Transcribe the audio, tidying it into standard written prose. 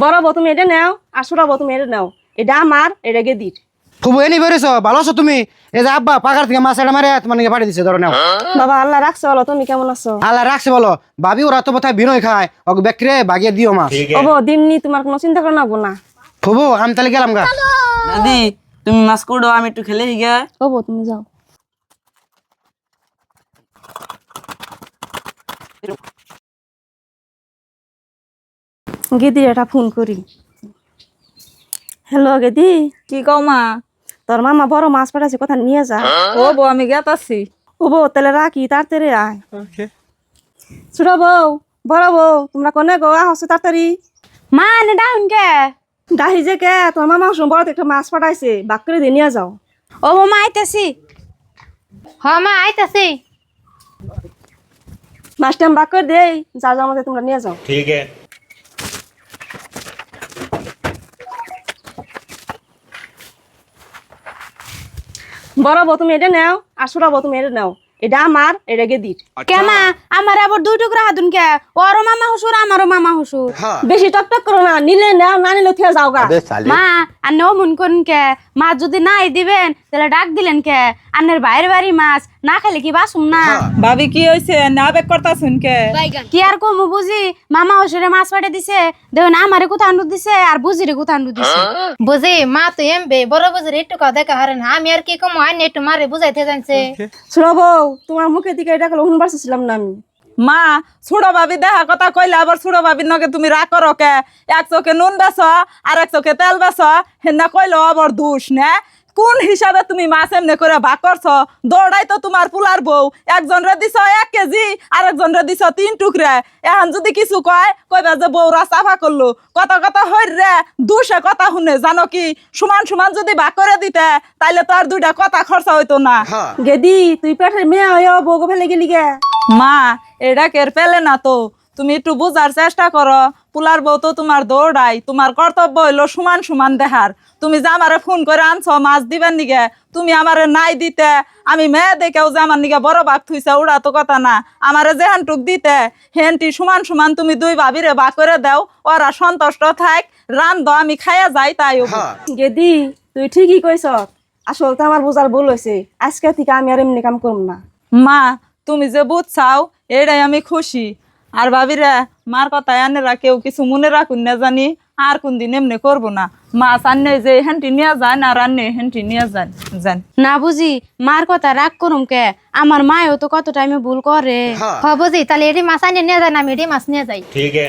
বড় বউ তুমি এটা নাও আর ছোট বউ তুমি এটা নাও। এটা আমার, এটা গেদির। ফুবু এনি বেরেছ ভালো আছো তুমি? এই যে আব্বা পাকার থেকে মাছ এটা মারে তোমার নিয়ে পাঠিয়ে দিচ্ছে, ধরো নাও। বাবা আল্লাহ রাখছে, বলো তুমি কেমন আছো? আল্লাহ রাখছে বলো। ভাবি ওরা তো বোধহয় বিনয় খায়, ওকে ব্যাকরে বাগিয়ে দিও মা। ও বউ দিমনি, তোমার কোনো চিন্তা করে নাবো না। ফুবু আমি তাহলে গেলাম গা। দাদি তুমি মাছ কুড়ো, আমি একটু খেলে গিয়া। ও বউ তুমি যাও। গেদির এটা ফোন করি। হ্যালো গেদি, কি কও মা? তোর মামা বড় মাছ পাঠাচ্ছে, কথা নিয়ে যা। ও বউ আমি গেতাছি। ও বউ তাহলে রাখি, তাড়াতাড়ি আয়। ছোট বউ, বড় বউ, তোমরা কোনে গো? আসো তাড়াতাড়ি। মা নে ডাউন কে? গাহি যে কে, তোর মামা বড় একটা মাছ পাঠাইছে, বাক করে দিয়ে নিয়ে যাও। ও মা আইতাছি। হ মা আইতাছি। মাছটা আমি বাক করে দেই, যা যার মধ্যে তোমরা নিয়ে যাও। ठीक है। বড় বউ তুমি এটা নাও আর ছোট বউ তুমি এটা নাও। এটা আমার, এটা গেদির। কে মা আমার আবার দুই টুকরা হাতুন কে? ওরও মামা হুসুর আমারও মামা হুসুর। বেশি টকটক করো না, নিলে নাও, না নিলে থিয়া যাও গা। মা আন্নে মন করুন কে? মাছ যদি নাই দিবেন তাহলে ডাক দিলেন কে? আন্নের বাইরে বাড়ি মাছ না খাইলে কি বাসুম না? ভাবি কি হইছে? না বেক করতা শুনকে। কি আর কমু বুঝি, মামা হুসুরে মাছ পাঠে দিছে, দেখুন আমারে কোথা আন্ডু দিছে আর বুঝিরে কোথা আন্ডু দিছে। বুঝি মা তো এমবে বড় বুঝির একটু কথা দেখা হারেন, আমি আর কি কম আইন একটু মারে বুঝাইতে জানছে। ছোট বউ তোমার মুখের দিকে এটা গেলো শুনবার ছিলাম না আমি। মা ছোট ভাবি দেখা কথা কইলে আবার ছোট ভাবির নগে তুমি রাগ করো কে? এক চোখে নুন বেছ আর এক চোখে তেল বেছ, হেনা কইলো আবার দোষ না? কোন হিসাবে তুমি মাছ এমনি করে ভাগ করছ? দৌড়াই তো তোমার পুলার বউ, একজন রে দিছ 1 কেজি আর একজন রে দিছ 3 টুকরা। এখন যদি কিছু কয় কইবা যে বউরা সাফা করলো। কথা কথা হই রে দুষে কথা শুনে, জানো কি? সমান সমান যদি ভাগ করে দিতে তাইলে তো আর 2টা কথা খরচা হইতো না। গেদি তুই পেটের মেয়ে হয়ে বউকে ফেলে গেলি গে। মা এটা কের পেলে না তো, তুমি একটু বুঝার চেষ্টা করো। পুলার বউ তো তোমার দৌড়াই, তোমার কর্তব্য হইলো সমান সমান দেখার। তুমি যে আমারে ফোন করে আনছ মাছ দিবেন নিগে, তুমি আমারে নাই দিতে, আমি মেয়ে দেখেও যে আমার নিগে বড় বাঘ থুইছে ওরা তো কথা না। আমারে যেহান টুক দিতে হেনটি সমান সমান তুমি 2 ভাবিরে বাঘ করে দাও, ওরা সন্তুষ্ট থাক, রান্ধ আমি খাইয়া যাই তাই। গেদি তুই ঠিকই কইছ, আসল তো আমার বোঝার ভুল হয়েছে। আজকে থেকে আমি আর এমনি কাম করব না। মা তুমি যে বুঝছাও এটাই আমি খুশি। আর ভাবিরা মার কথা আনেরা কেউ কিছু মনে রাখুন না জানি, আর কোন দিন এমনি করবো না। মাছ আনে যে হেনটি নিয়ে যান আর আনে হেনটি নিয়ে যান যান। না বুঝি মার কথা রাগ করুম কে? আমার মায়ও তো কত টাইমে ভুল করে। হ বুঝি তাহলে এটি মাছ আনিয়ে নিয়ে যায় না, আমি এটি মাছ নিয়ে যাই। ठीक है।